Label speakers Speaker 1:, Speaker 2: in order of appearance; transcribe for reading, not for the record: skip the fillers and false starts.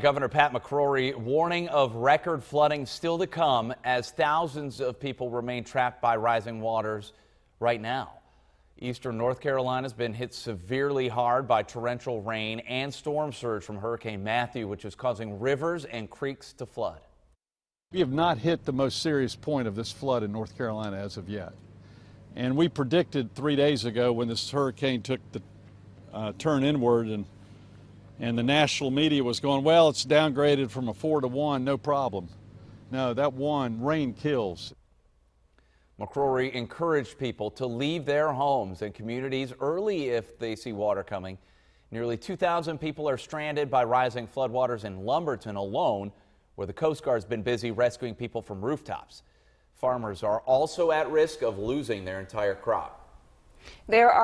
Speaker 1: Governor Pat McCrory warning of record flooding still to come as thousands of people remain trapped by rising waters right now. Eastern North Carolina has been hit severely hard by torrential rain and storm surge from Hurricane Matthew, which is causing rivers and creeks to flood.
Speaker 2: We have not hit the most serious point of this flood in North Carolina as of yet. And we predicted 3 days ago when this hurricane took the turn inward and the national media was going, well, it's downgraded from a 4 to 1, no problem. No, that one, rain kills.
Speaker 1: McCrory encouraged people to leave their homes and communities early if they see water coming. Nearly 2,000 people are stranded by rising floodwaters in Lumberton alone, where the Coast Guard's been busy rescuing people from rooftops. Farmers are also at risk of losing their entire crop.
Speaker 3: There are